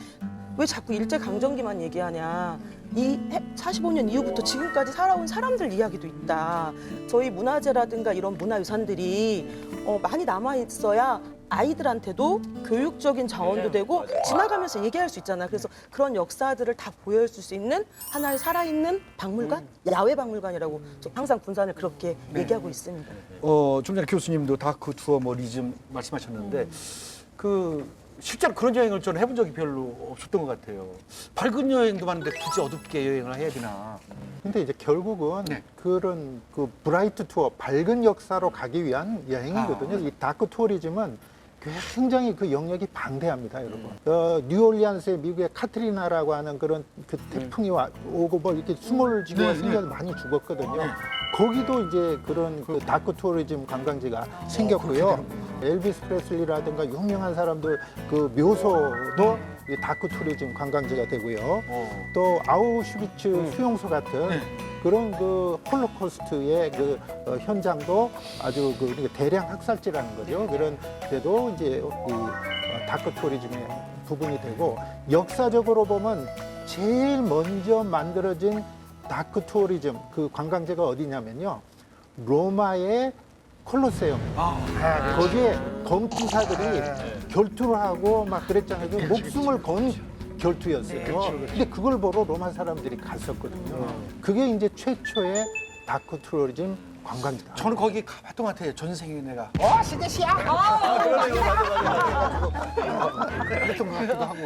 왜 자꾸 일제 강점기만 얘기하냐? 이 45년 이후부터 지금까지 살아온 사람들 이야기도 있다. 저희 문화재라든가 이런 문화유산들이 많이 남아 있어야 아이들한테도 교육적인 자원도 되고 지나가면서 얘기할 수 있잖아. 그래서 그런 역사들을 다 보여줄 수 있는 하나의 살아있는 박물관, 야외 박물관이라고 항상 군산을 그렇게 얘기하고 있습니다. 좀 전에 교수님도 다크 투어 뭐 리즘 말씀하셨는데 그 실제로 그런 여행을 저는 해본 적이 별로 없었던 것 같아요. 밝은 여행도 많은데 굳이 어둡게 여행을 해야 되나? 근데 이제 결국은 그런 그 브라이트 투어, 밝은 역사로 가기 위한 여행이거든요. 이 다크 투어리즘은 굉장히 그 영역이 방대합니다, 여러분. 뉴올리안스에 미국의 카트리나라고 하는 그런 그 태풍이 오고 뭐 이렇게 수몰 지구가 생겨서 많이 죽었거든요. 거기도 이제 그런 그 다크 투어리즘 관광지가 생겼고요. 엘비스 프레슬리라든가 유명한 사람들 그 묘소도 이 다크 투어리즘 관광지가 되고요. 또 아우슈비츠 수용소 같은 그런 그 홀로코스트의 그 현장도 아주 그 대량 학살지라는 거죠. 그런 데도 이제 이 다크 투어리즘의 부분이 되고 역사적으로 보면 제일 먼저 만들어진 다크 투어리즘 그 관광지가 어디냐면요. 로마의 콜로세움. 거기에 검투사들이 결투를 하고 막 그랬잖아요. 그 목숨을 건 결투였어요. 근데 그걸 보러 로마 사람들이 갔었거든요. 그게 이제 최초의 다크 투어리즘 관광지다. 저는 거기 가봤던 것 같아요. 전생에 내가. 스데시야. 그랬던 것 같기도 하고.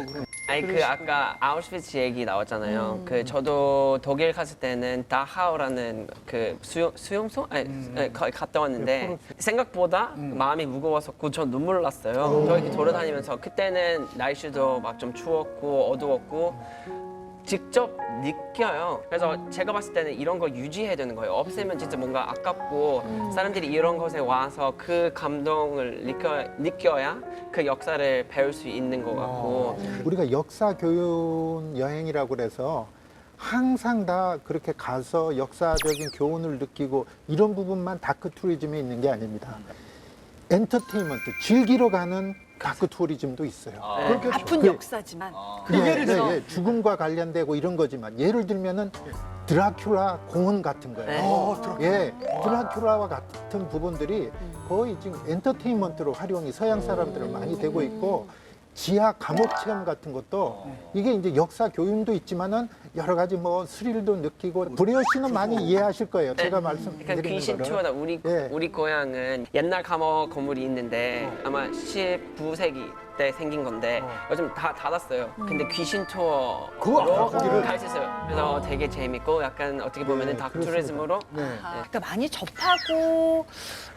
아니 그 아까 아우슈비츠 얘기 나왔잖아요. 그 저도 독일 갔을 때는 다하우라는 그 수용소 거기 갔다 왔는데 생각보다 마음이 무거웠었고 전 눈물 났어요. 저 이렇게 돌아다니면서 그때는 날씨도 막 좀 추웠고 어두웠고 직접 느껴요. 그래서 제가 봤을 때는 이런 거 유지해야 되는 거예요. 없애면 진짜 뭔가 아깝고 사람들이 이런 곳에 와서 그 감동을 느껴야 그 역사를 배울 수 있는 것 같고. 우리가 역사 교육 여행이라고 그래서 항상 다 그렇게 가서 역사적인 교훈을 느끼고 이런 부분만 다크 투리즘에 있는 게 아닙니다. 엔터테인먼트, 즐기러 가는 다크 투어리즘도 있어요. 아픈 역사지만. 예를 들어 죽음과 관련되고 이런 거지만 예를 들면은 드라큘라 공원 같은 거예요. 드라큘라와 같은 부분들이 거의 지금 엔터테인먼트로 활용이 서양 사람들은 많이 되고 있고 지하 감옥 체험 같은 것도 이게 이제 역사 교육도 있지만은 여러 가지 뭐 스릴도 느끼고 브레어 씨는 많이 이해하실 거예요. 제가 말씀드리는 거를. 귀신 투어다. 우리 고향은 옛날 감옥 건물이 있는데 아마 19세기 때 생긴 건데 요즘 다 닫았어요. 근데 귀신 투어로 갈 수 있어요. 그래서 되게 재밌고 약간 어떻게 보면은 다크 투리즘으로 그러니까 많이 접하고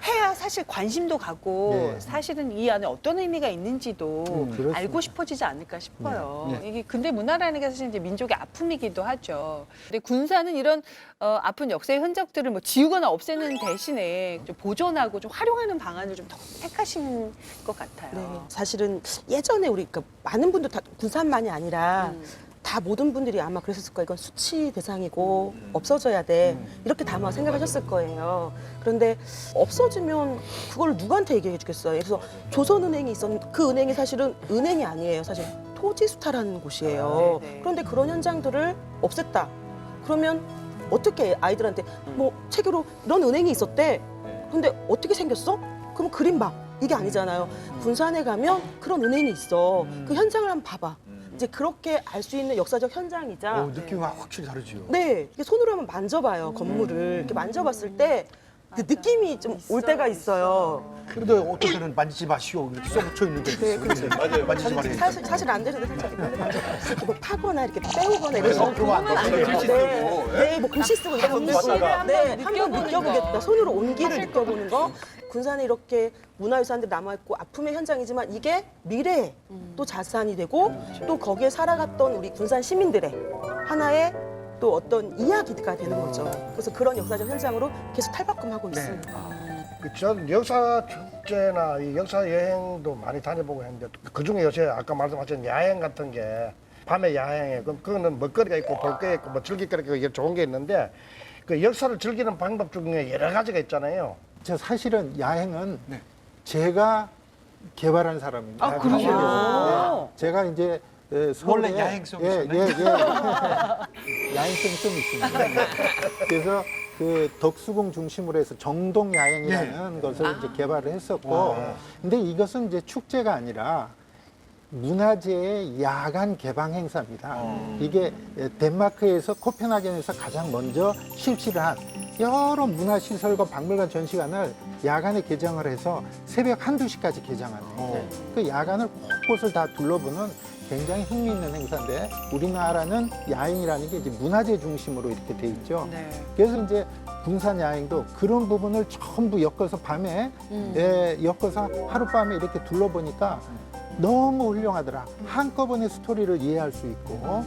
해야 사실 관심도 가고 사실은 이 안에 어떤 의미가 있는지도 알고 싶어지지 않을까 싶어요. 이게 근대 문화라는 게 사실 이제 민족의 아픔이기도 하죠. 근데 군산은 이런 아픈 역사의 흔적들을 뭐 지우거나 없애는 대신에 좀 보존하고 좀 활용하는 방안을 좀 더 택하신 것 같아요. 네, 사실은 예전에 우리 그러니까 많은 분들 다 군산만이 아니라 다 모든 분들이 아마 그랬을 거예요. 이건 수치 대상이고 없어져야 돼. 이렇게 다 아마 생각하셨을 거예요. 그런데 없어지면 그걸 누구한테 얘기해 주겠어요. 그래서 조선은행이 있었는데 그 은행이 사실은 은행이 아니에요. 사실 토지수탈하는 곳이에요. 그런데 그런 현장들을 없앴다. 그러면 어떻게 아이들한테 뭐 책으로 이런 은행이 있었대. 근데 어떻게 생겼어? 그럼 그림 봐. 이게 아니잖아요. 군산에 가면 그런 은행이 있어. 그 현장을 한번 봐봐. 이제 그렇게 알 수 있는 역사적 현장이자 느낌이 확실히 다르죠. 네, 이게 손으로 한번 만져봐요. 건물을 이렇게 만져봤을 때 그 느낌이 좀 올 때가 있어요. 그런데 어떤 때는 만지지 마시오 이렇게 써붙여 있는 게 있어요. 그렇죠. 맞아요. 만지지 말아요. 사실 안 되는데 살짝 이렇게 뭐 파거나 이렇게 빼오거나 이러시면 그러면 안 돼요. 글씨 쓰고, 네, 뭐 글씨 쓰고 이런 거 한번 느껴보겠다. 손으로 온기를 느껴보는 거. 군산에 이렇게 문화유산들이 남아있고 아픔의 현장이지만 이게 미래의 또 자산이 되고 또 거기에 살아갔던 우리 군산 시민들의 하나의 또 어떤 이야기가 되는 거죠. 그래서 그런 역사적 현장으로 계속 탈바꿈하고 있습니다. 전 역사 축제나 이 역사 여행도 많이 다녀보고 했는데 그 중에 요새 아까 말씀하신 야행 같은 게 밤에 야행에 그거는 먹거리가 있고 볼 게 있고 뭐 즐길 거리가 이게 좋은 게 있는데 그 역사를 즐기는 방법 중에 여러 가지가 있잖아요. 저 사실은 야행은 제가 개발한 사람입니다. 아, 그러세요? 네. 제가 이제 서울에 원래 야행성이 야행성이 좀 있습니다. 그래서 그 덕수궁 중심으로 해서 정동 야행이라는 것을 이제 개발을 했었고, 근데 이것은 이제 축제가 아니라 문화재의 야간 개방 행사입니다. 이게 덴마크에서 코펜하겐에서 가장 먼저 실시를 한 여러 문화시설과 박물관 전시관을 야간에 개장을 해서 새벽 한두 시까지 개장하는 그 야간을 곳곳을 다 둘러보는 굉장히 흥미있는 행사인데 우리나라는 야행이라는 게 이제 문화재 중심으로 이렇게 돼 있죠. 그래서 이제 군산 야행도 그런 부분을 전부 엮어서 밤에 엮어서 하룻밤에 이렇게 둘러보니까 너무 훌륭하더라. 한꺼번에 스토리를 이해할 수 있고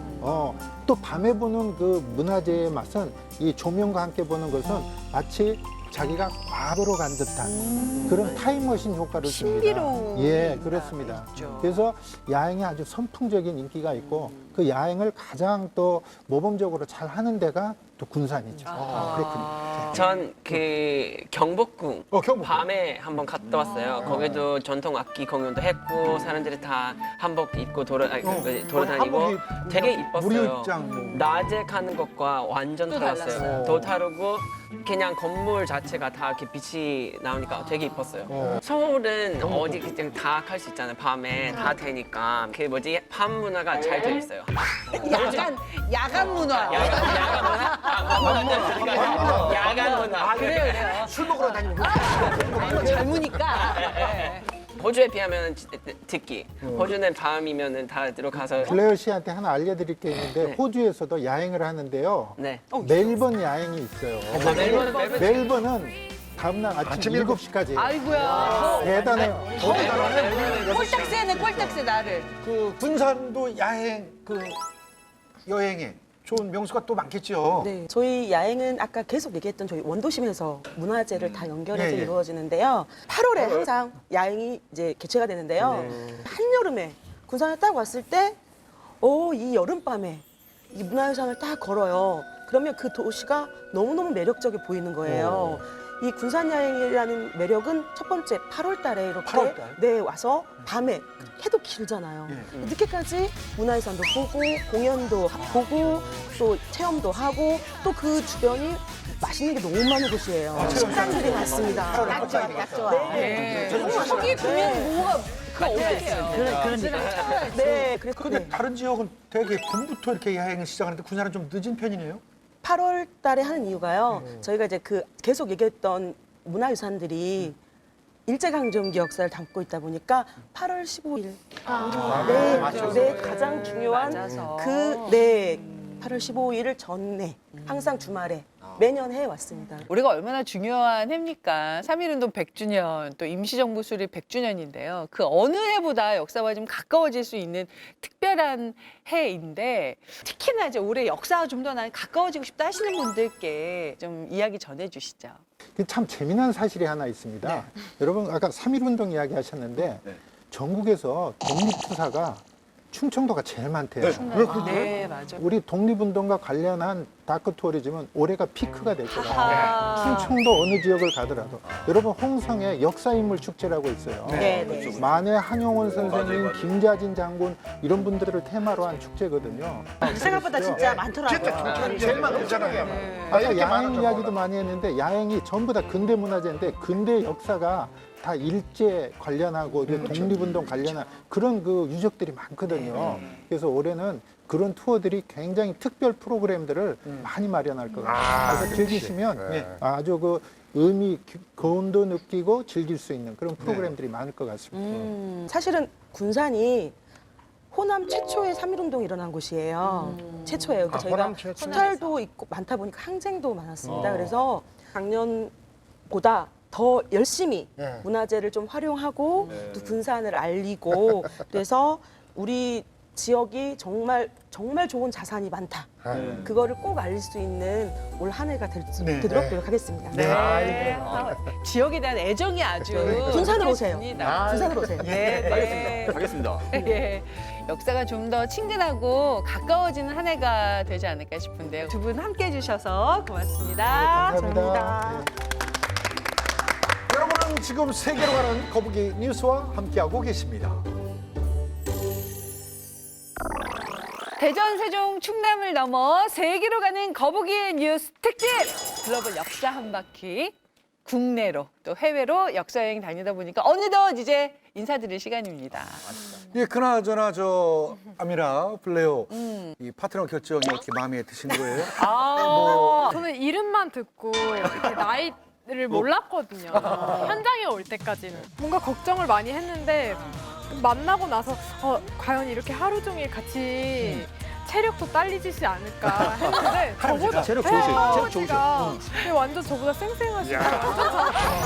또 밤에 보는 그 문화재의 맛은 이 조명과 함께 보는 것은 마치 자기가 과거로 간 듯한 그런 타임머신 효과를 줍니다. 신비로운 예, 그렇습니다. 그래서 야행이 아주 선풍적인 인기가 있고 그 야행을 가장 또 모범적으로 잘 하는 데가 또 군산이죠. 그렇군요. 전 그 경복궁 밤에 한번 갔다 왔어요. 거기도 전통 악기 공연도 했고 사람들이 다 한복 입고 돌아다니고 한복이 되게 이뻤어요. 무료입장 뭐. 낮에 가는 것과 완전 또 달랐어요. 달랐어요. 더 다르고 그냥 건물 자체가 다 이렇게 빛이 나오니까 되게 이뻤어요. 서울은 어디 그냥 다 갈 수 있잖아요. 밤에 다 되니까 그 뭐지 밤 문화가 잘 돼 있어요. 야간 문화. 야간 문화. 그래요. 술 먹으러 다니고. 젊으니까. 호주에 비하면 특히 호주는 밤이면은 다 들어가서 블레어 씨한테 하나 알려드릴 게 있는데 호주에서도 야행을 하는데요. 네. 멜번 야행이 있어요. 멜번은 다음날 아침 7시까지. 아이고야. 대단해요. 꼴딱새네, 꼴딱새 나를. 그 군산도 야행 여행에 좋은 명소가 또 많겠죠. 네, 저희 야행은 아까 계속 얘기했던 저희 원도심에서 문화재를 다 연결해서 예, 예. 이루어지는데요. 8월에 항상 야행이 이제 개최가 되는데요. 한여름에 군산에 딱 왔을 때, 이 여름밤에 이 문화유산을 딱 걸어요. 그러면 그 도시가 너무너무 매력적이 보이는 거예요. 이 군산 야행이라는 매력은 첫 번째 8월 달에 이렇게 8월 달? 네, 와서 밤에 해도 길잖아요. 늦게까지 문화유산도 보고 공연도 보고 또 체험도 하고 또 그 주변이 맛있는 게 너무 많은 곳이에요. 식당들이 많습니다. 딱 좋아, 딱 좋아. 네. 거기 보면 뭐가 어때요? 그러니까. 네, 그래서 근데 다른 지역은 되게 봄부터 이렇게 야행을 시작하는데 군산은 좀 늦은 편이네요. 8월 달에 하는 이유가요. 저희가 이제 그 계속 얘기했던 문화유산들이 일제강점기 역사를 담고 있다 보니까 8월 15일 네, 가장 중요한 맞아서. 8월 15일을 전에 항상 주말에 매년 해왔습니다. 우리가 얼마나 중요한 해입니까? 3.1운동 100주년, 또 임시정부 수립 100주년인데요. 그 어느 해보다 역사와 좀 가까워질 수 있는 특별한 해인데 특히나 이제 올해 역사와 좀 더 가까워지고 싶다 하시는 분들께 좀 이야기 전해주시죠. 참 재미난 사실이 하나 있습니다. 여러분 아까 3.1운동 이야기 하셨는데 전국에서 독립투사가 충청도가 제일 많대요. 네, 맞아요. 우리 독립운동과 관련한 다크 투어리즘은 올해가 피크가 될 거다. 아하. 충청도 어느 지역을 가더라도 여러분 홍성에 역사인물 축제라고 있어요. 네, 네. 만해 한용운 선생님, 김자진 장군 이런 분들을 테마로 한 축제거든요. 생각보다 진짜 많더라고요. 진짜 경찰이 제일 많잖아요. 아까 야행 이야기도 많이 했는데 야행이 전부 다 근대 문화재인데 근대 역사가 다 일제 관련하고 독립운동 관련한 그런 그 유적들이 많거든요. 그래서 올해는 그런 투어들이 굉장히 특별 프로그램들을 많이 마련할 것 같아요. 그래서 즐기시면 아주 그 의미, 거운도 느끼고 즐길 수 있는 그런 프로그램들이 많을 것 같습니다. 사실은 군산이 호남 최초의 3.1운동이 일어난 곳이에요. 최초예요. 그래서 저희가 호남 최초. 수탈도 있고 많다 보니까 항쟁도 많았습니다. 그래서 작년보다 더 열심히 문화재를 좀 활용하고 또 군산을 알리고 그래서 우리 지역이 정말 좋은 자산이 많다. 그거를 꼭 알릴 수 있는 올 한 해가 되도록 노력하겠습니다. 네. 지역에 대한 애정이 아주 군산으로 오세요. 있습니다. 군산으로 오세요. 네. 가겠습니다. 예. 역사가 좀 더 친근하고 가까워지는 한 해가 되지 않을까 싶은데요. 두 분 함께 해주셔서 고맙습니다. 감사합니다. 여러분은 지금 세계로 가는 거북이 뉴스와 함께하고 계십니다. 대전, 세종, 충남을 넘어 세계로 가는 거북이 뉴스 특집 글로벌 역사 한 바퀴 국내로 또 해외로 역사 여행 다니다 보니까 어느덧 이제 인사드릴 시간입니다. 예, 그나저나 저 아미라, 블레오 이 파트너 결정이 어떻게 마음에 드시는 거예요? 저는 이름만 듣고 이렇게 나이를 몰랐거든요. 현장에 올 때까지는. 뭔가 걱정을 많이 했는데 만나고 나서 과연 이렇게 하루 종일 같이 체력도 딸리지지 않을까 했는데 저보다 체력 좋으세요. 체력 좋으세요. 완전 저보다 쌩쌩하시고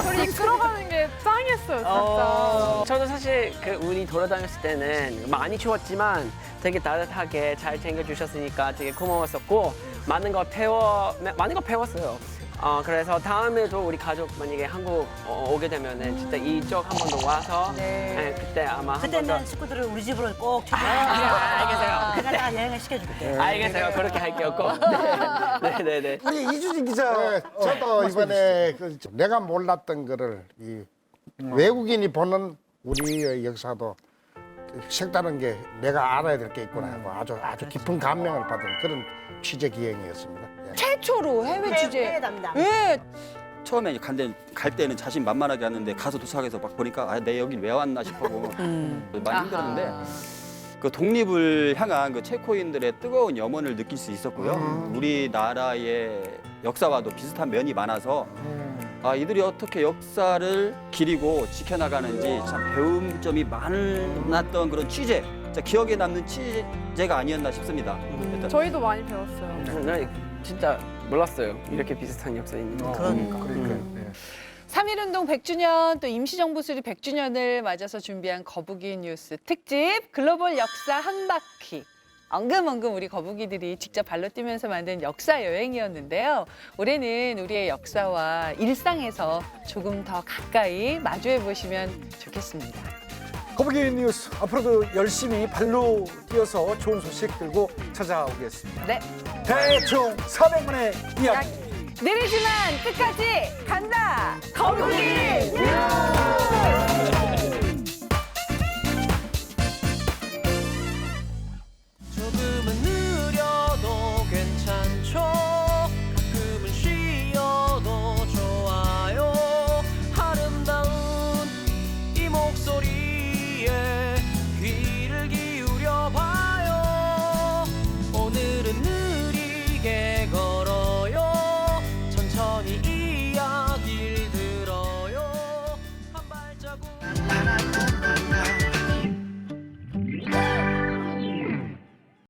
저를 이끌어가는 게 짱이었어요 진짜. 저도 사실 그 우리 돌아다녔을 때는 많이 추웠지만 되게 따뜻하게 잘 챙겨주셨으니까 되게 고마웠었고 많은 거 배웠어요. 그래서 다음에도 우리 가족 만약에 한국 오게 되면은 진짜 이쪽 한 번 더 와서 그때 아마 한 번 더. 그때는 식구들을 우리 집으로 꼭 알겠어요. 그나마 여행을 시켜줄게. 알겠어요. 그렇게 할게요. 꼭. 네네네. 우리 이주진 기자. 저도 이번에 내가 몰랐던 거를 이 외국인이 보는 우리의 역사도 색다른 게 내가 알아야 될 게 있구나 하고 아주 깊은 감명을 받은 그런 취재 기행이었습니다. 최초로 해외 취재. 해외 담당. 예. 처음에 갈 때는 자신 만만하게 왔는데 가서 도착해서 막 보니까 내 여긴 왜 왔나 싶고 많이 힘들었는데 그 독립을 향한 그 체코인들의 뜨거운 염원을 느낄 수 있었고요. 우리나라의 역사와도 비슷한 면이 많아서 이들이 어떻게 역사를 기리고 지켜나가는지 참 배울 점이 많았던 그런 취재, 진짜 기억에 남는 취재가 아니었나 싶습니다. 저희도 많이 배웠어요. 진짜 몰랐어요. 이렇게 비슷한 역사 있는 거. 그러니까. 3.1운동 100주년 또 임시정부 수립 100주년을 맞아서 준비한 거북이 뉴스 특집 글로벌 역사 한 바퀴. 엉금엉금 우리 거북이들이 직접 발로 뛰면서 만든 역사 여행이었는데요. 올해는 우리의 역사와 일상에서 조금 더 가까이 마주해 보시면 좋겠습니다. 거북이 뉴스 앞으로도 열심히 발로 뛰어서 좋은 소식 들고 찾아오겠습니다. 네. 대충 400분의 이야기. 느리지만 끝까지 간다. 거북이 뉴스!